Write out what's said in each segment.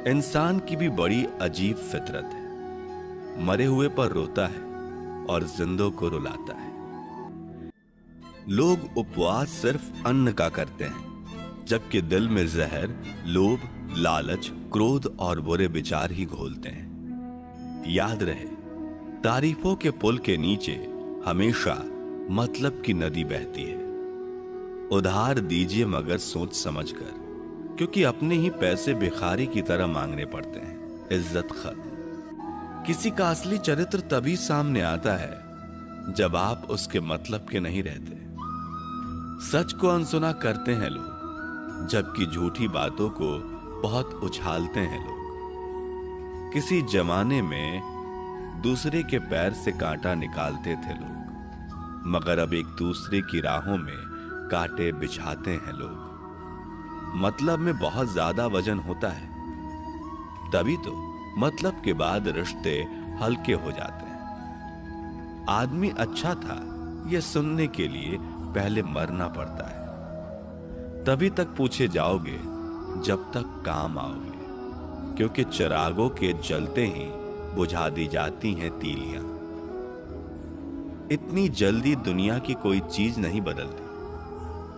इंसान की भी बड़ी अजीब फितरत है। मरे हुए पर रोता है और जिंदों को रुलाता है। लोग उपवास सिर्फ अन्न का करते हैं, जबकि दिल में जहर, लोभ, लालच, क्रोध और बुरे विचार ही घोलते हैं। याद रहे, तारीफों के पुल के नीचे हमेशा मतलब की नदी बहती है। उधार दीजिए मगर सोच समझकर, क्योंकि अपने ही पैसे भिखारी की तरह मांगने पड़ते हैं। इज्जत खत्म। किसी का असली चरित्र तभी सामने आता है जब आप उसके मतलब के नहीं रहते। सच को अनसुना करते हैं लोग, जबकि झूठी बातों को बहुत उछालते हैं लोग। किसी जमाने में दूसरे के पैर से कांटा निकालते थे लोग, मगर अब एक दूसरे की राहों में कांटे बिछाते हैं लोग। मतलब में बहुत ज्यादा वजन होता है, तभी तो मतलब के बाद रिश्ते हल्के हो जाते हैं। आदमी अच्छा था यह सुनने के लिए पहले मरना पड़ता है, तभी तक पूछे जाओगे जब तक काम आओगे, क्योंकि चिरागों के जलते ही बुझा दी जाती हैं तीलियां। इतनी जल्दी दुनिया की कोई चीज नहीं बदलती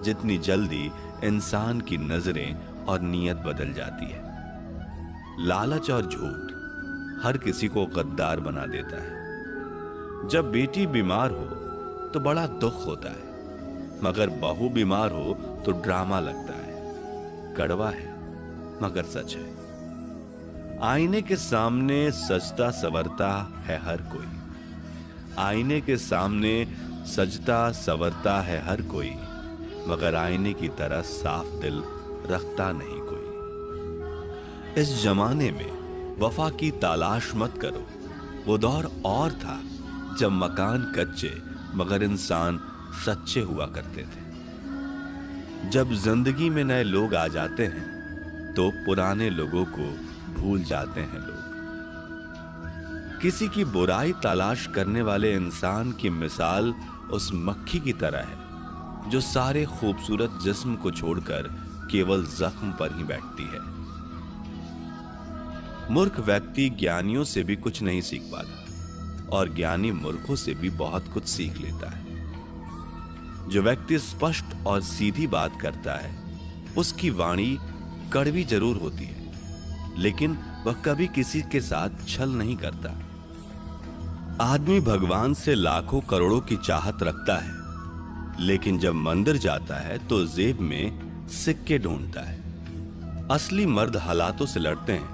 जितनी जल्दी इंसान की नजरें और नीयत बदल जाती है। लालच और झूठ हर किसी को गद्दार बना देता है। जब बेटी बीमार हो तो बड़ा दुख होता है, मगर बहू बीमार हो तो ड्रामा लगता है। कड़वा है मगर सच है। आईने के सामने सजता संवरता है हर कोई। आईने के सामने सजता संवरता है हर कोई, मगर आईने की तरह साफ दिल रखता नहीं कोई। इस जमाने में वफा की तलाश मत करो। वो दौर और था जब मकान कच्चे मगर इंसान सच्चे हुआ करते थे। जब जिंदगी में नए लोग आ जाते हैं तो पुराने लोगों को भूल जाते हैं लोग। किसी की बुराई तलाश करने वाले इंसान की मिसाल उस मक्खी की तरह है जो सारे खूबसूरत जिस्म को छोड़कर केवल जख्म पर ही बैठती है। मूर्ख व्यक्ति ज्ञानियों से भी कुछ नहीं सीख पाता और ज्ञानी मूर्खों से भी बहुत कुछ सीख लेता है। जो व्यक्ति स्पष्ट और सीधी बात करता है उसकी वाणी कड़वी जरूर होती है, लेकिन वह कभी किसी के साथ छल नहीं करता। आदमी भगवान से लाखों करोड़ों की चाहत रखता है, लेकिन जब मंदिर जाता है तो जेब में सिक्के ढूंढता है। असली मर्द हालातों से लड़ते हैं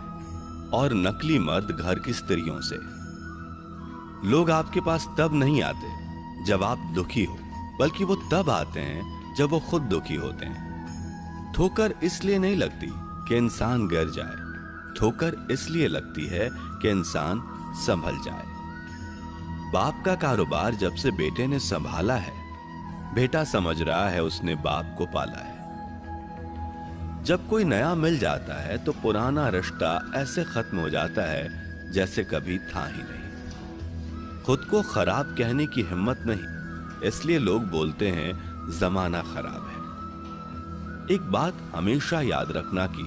और नकली मर्द घर की स्त्रियों से। लोग आपके पास तब नहीं आते जब आप दुखी हो, बल्कि वो तब आते हैं जब वो खुद दुखी होते हैं। ठोकर इसलिए नहीं लगती कि इंसान गिर जाए, ठोकर इसलिए लगती है कि इंसान संभल जाए। बाप का कारोबार जब से बेटे ने संभाला है, बेटा समझ रहा है उसने बाप को पाला है। जब कोई नया मिल जाता है तो पुराना रिश्ता ऐसे खत्म हो जाता है जैसे कभी था ही नहीं। खुद को खराब कहने की हिम्मत नहीं, इसलिए लोग बोलते हैं जमाना खराब है। एक बात हमेशा याद रखना कि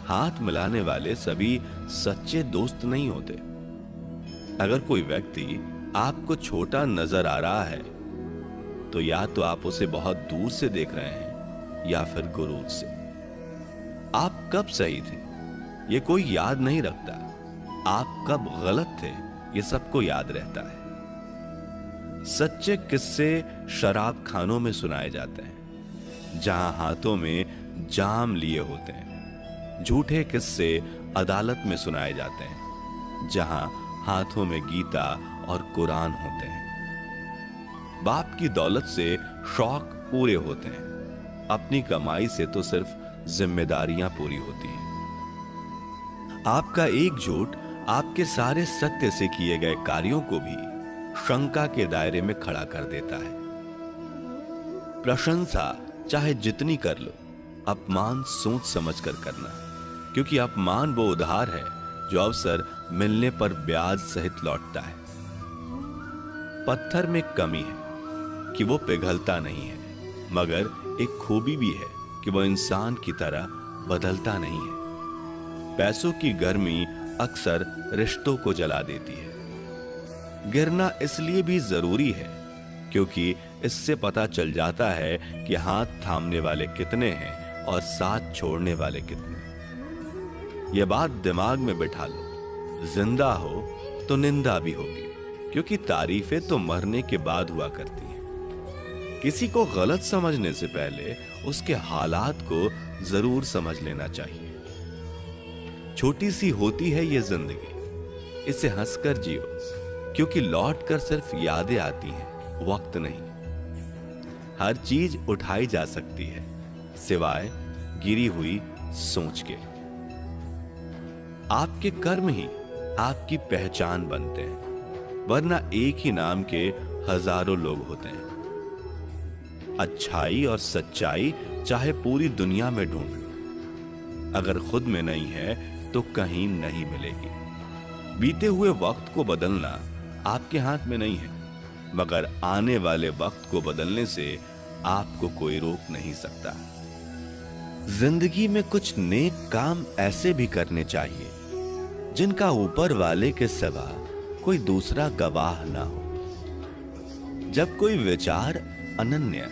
हाथ मिलाने वाले सभी सच्चे दोस्त नहीं होते। अगर कोई व्यक्ति आपको छोटा नजर आ रहा है तो या तो आप उसे बहुत दूर से देख रहे हैं या फिर गुरूर से। आप कब सही थे ये कोई याद नहीं रखता, आप कब गलत थे ये सबको याद रहता है। सच्चे किस्से शराब खानों में सुनाए जाते हैं जहां हाथों में जाम लिए होते हैं। झूठे किस्से अदालत में सुनाए जाते हैं जहां हाथों में गीता और कुरान होते हैं। बाप की दौलत से शौक पूरे होते हैं, अपनी कमाई से तो सिर्फ जिम्मेदारियां पूरी होती हैं। आपका एक झूठ आपके सारे सत्य से किए गए कार्यों को भी शंका के दायरे में खड़ा कर देता है। प्रशंसा चाहे जितनी कर लो, अपमान सोच समझकर करना, क्योंकि अपमान वो उधार है जो अवसर मिलने पर ब्याज सहित लौटता है। पत्थर में कमी है कि वो पिघलता नहीं है, मगर एक खूबी भी है कि वो इंसान की तरह बदलता नहीं है। पैसों की गर्मी अक्सर रिश्तों को जला देती है। गिरना इसलिए भी जरूरी है क्योंकि इससे पता चल जाता है कि हाथ थामने वाले कितने हैं और साथ छोड़ने वाले कितने। यह बात दिमाग में बिठा लो, जिंदा हो तो निंदा भी होगी, क्योंकि तारीफें तो मरने के बाद हुआ करती हैं। किसी को गलत समझने से पहले उसके हालात को जरूर समझ लेना चाहिए। छोटी सी होती है ये जिंदगी, इसे हंसकर जियो, क्योंकि लौट कर सिर्फ यादें आती हैं, वक्त नहीं। हर चीज उठाई जा सकती है सिवाय गिरी हुई सोच के। आपके कर्म ही आपकी पहचान बनते हैं, वरना एक ही नाम के हजारों लोग होते हैं। अच्छाई और सच्चाई चाहे पूरी दुनिया में ढूंढ लो, अगर खुद में नहीं है तो कहीं नहीं मिलेगी। बीते हुए वक्त को बदलना आपके हाथ में नहीं है, मगर आने वाले वक्त को बदलने से आपको कोई रोक नहीं सकता। जिंदगी में कुछ नेक काम ऐसे भी करने चाहिए जिनका ऊपर वाले के सिवा कोई दूसरा गवाह ना हो। जब कोई विचार अनन्य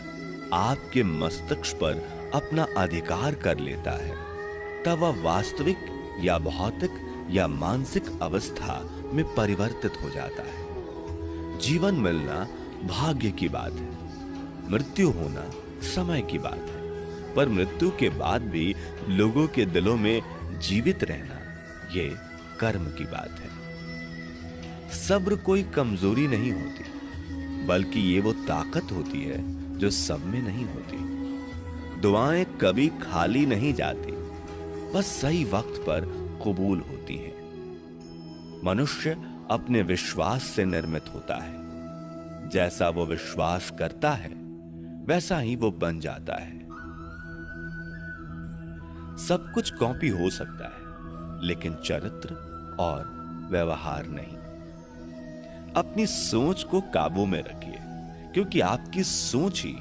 आपके मस्तिष्क पर अपना अधिकार कर लेता है, तब वह वास्तविक या भौतिक या मानसिक अवस्था में परिवर्तित हो जाता है। जीवन मिलना भाग्य की बात है, मृत्यु होना समय की बात है, पर मृत्यु के बाद भी लोगों के दिलों में जीवित रहना ये कर्म की बात है। सब्र कोई कमजोरी नहीं होती, बल्कि ये वो ताकत होती है जो सब में नहीं होती। दुआएं कभी खाली नहीं जाती, बस सही वक्त पर कबूल होती हैं। मनुष्य अपने विश्वास से निर्मित होता है, जैसा वो विश्वास करता है वैसा ही वो बन जाता है। सब कुछ कॉपी हो सकता है, लेकिन चरित्र और व्यवहार नहीं। अपनी सोच को काबू में रखिए, क्योंकि आपकी सोच ही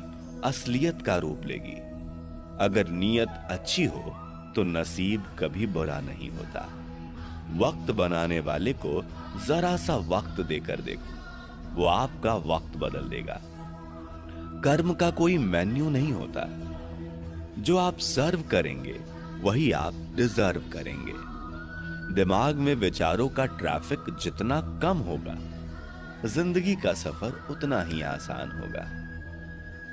असलियत का रूप लेगी। अगर नीयत अच्छी हो तो नसीब कभी बुरा नहीं होता। वक्त बनाने वाले को जरा सा वक्त देकर देखो, वो आपका वक्त बदल देगा। कर्म का कोई मेन्यू नहीं होता, जो आप सर्व करेंगे वही आप डिजर्व करेंगे। दिमाग में विचारों का ट्रैफिक जितना कम होगा, जिंदगी का सफर उतना ही आसान होगा।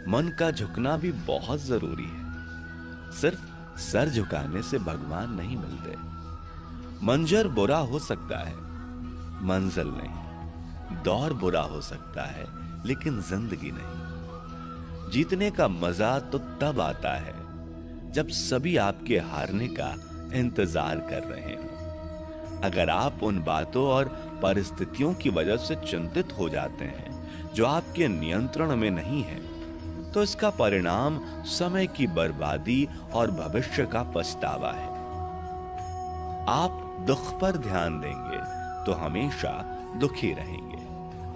मन का झुकना भी बहुत जरूरी है, सिर्फ सर झुकाने से भगवान नहीं मिलते। मंजर बुरा हो सकता है, मंजिल नहीं। दौर बुरा हो सकता है, लेकिन जिंदगी नहीं। जीतने का मजा तो तब आता है जब सभी आपके हारने का इंतजार कर रहे हो। अगर आप उन बातों और परिस्थितियों की वजह से चिंतित हो जाते हैं जो आपके नियंत्रण में नहीं है, तो इसका परिणाम समय की बर्बादी और भविष्य का पछतावा है। आप दुख पर ध्यान देंगे तो हमेशा दुखी रहेंगे,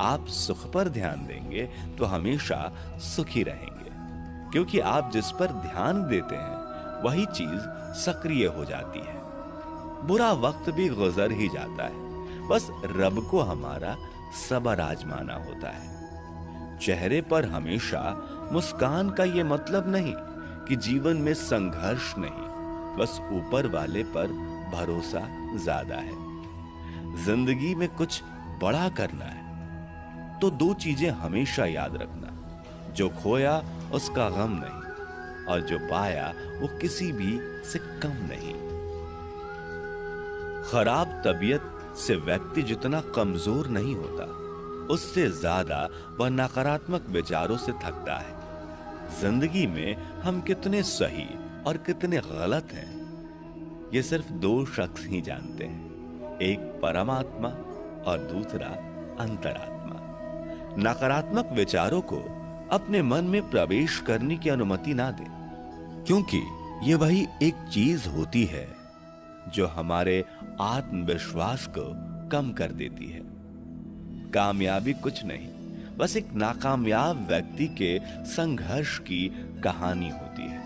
आप सुख पर ध्यान देंगे तो हमेशा सुखी रहेंगे, क्योंकि आप जिस पर ध्यान देते हैं वही चीज सक्रिय हो जाती है। बुरा वक्त भी गुजर ही जाता है, बस रब को हमारा सब्र आजमाना होता है। चेहरे पर हमेशा मुस्कान का यह मतलब नहीं कि जीवन में संघर्ष नहीं, बस ऊपर वाले पर भरोसा ज्यादा है। जिंदगी में कुछ बड़ा करना है तो दो चीजें हमेशा याद रखना, जो खोया उसका गम नहीं, और जो पाया वो किसी भी से कम नहीं। खराब तबीयत से व्यक्ति जितना कमजोर नहीं होता, उससे ज्यादा वह नकारात्मक विचारों से थकता है। जिंदगी में हम कितने सही और कितने गलत हैं, ये सिर्फ दो शख्स ही जानते हैं, एक परमात्मा और दूसरा अंतरात्मा। नकारात्मक विचारों को अपने मन में प्रवेश करने की अनुमति ना दें, क्योंकि ये वही एक चीज होती है जो हमारे आत्मविश्वास को कम कर देती है। कामयाबी कुछ नहीं, बस एक नाकामयाब व्यक्ति के संघर्ष की कहानी होती है।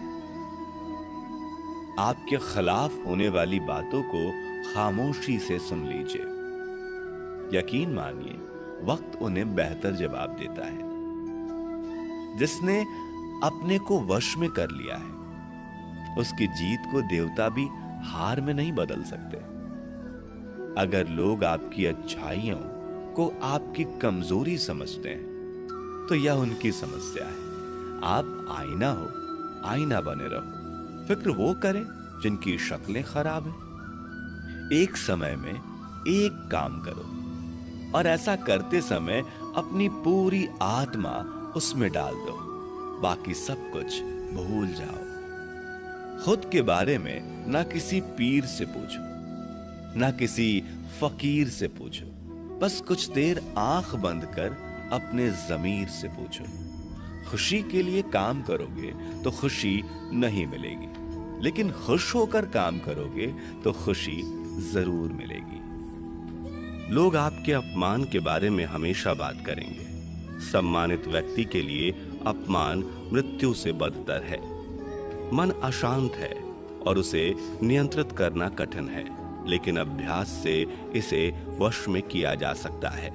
आपके खिलाफ होने वाली बातों को खामोशी से सुन लीजिए। यकीन मानिए, वक्त उन्हें बेहतर जवाब देता है। जिसने अपने को वश में कर लिया है, उसकी जीत को देवता भी हार में नहीं बदल सकते। अगर लोग आपकी अच्छाइयों को आपकी कमजोरी समझते हैं, तो यह उनकी समस्या है। आप आईना हो, आईना बने रहो। फिक्र वो करें जिनकी शक्लें खराब हैं। एक समय में एक काम करो और ऐसा करते समय अपनी पूरी आत्मा उसमें डाल दो। बाकी सब कुछ भूल जाओ। खुद के बारे में ना किसी पीर से पूछो, ना किसी फकीर से पूछो। बस कुछ देर आंख बंद कर अपने ज़मीर से पूछो। खुशी के लिए काम करोगे तो खुशी नहीं मिलेगी, लेकिन खुश होकर काम करोगे तो खुशी जरूर मिलेगी। लोग आपके अपमान के बारे में हमेशा बात करेंगे। सम्मानित व्यक्ति के लिए अपमान मृत्यु से बदतर है। मन अशांत है और उसे नियंत्रित करना कठिन है, लेकिन अभ्यास से इसे वश में किया जा सकता है।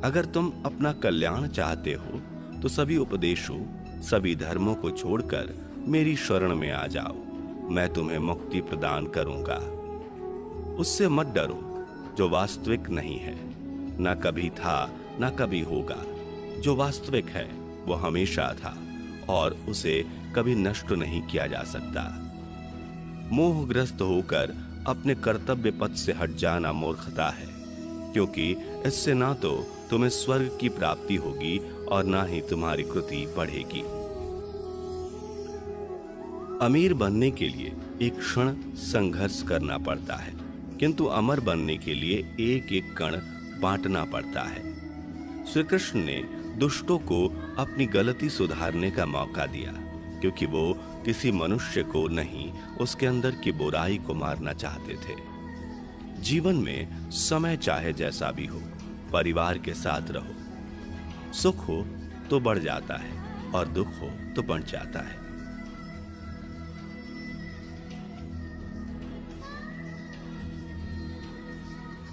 अगर तुम अपना कल्याण चाहते हो तो सभी उपदेशों, सभी धर्मों को छोड़कर मेरी शरण में आ जाओ। मैं तुम्हें मुक्ति प्रदान करूंगा। उससे मत डरो जो वास्तविक नहीं है, ना कभी था ना कभी होगा। जो वास्तविक है वो हमेशा था और उसे कभी नष्ट नहीं किया जा सकता। मोहग्रस्त होकर अपने कर्तव्य पथ से हट जाना मूर्खता है, क्योंकि इससे ना तो तुम्हें स्वर्ग की प्राप्ति होगी और ना ही तुम्हारी कृति बढ़ेगी। अमीर बनने के लिए एक क्षण संघर्ष करना पड़ता है, किंतु अमर बनने के लिए एक एक कण बांटना पड़ता है। श्री कृष्ण ने दुष्टों को अपनी गलती सुधारने का मौका दिया, क्योंकि वो किसी मनुष्य को नहीं, उसके अंदर की बुराई को मारना चाहते थे। जीवन में समय चाहे जैसा भी हो, परिवार के साथ रहो। सुख हो तो बढ़ जाता है और दुख हो तो बढ़ जाता है।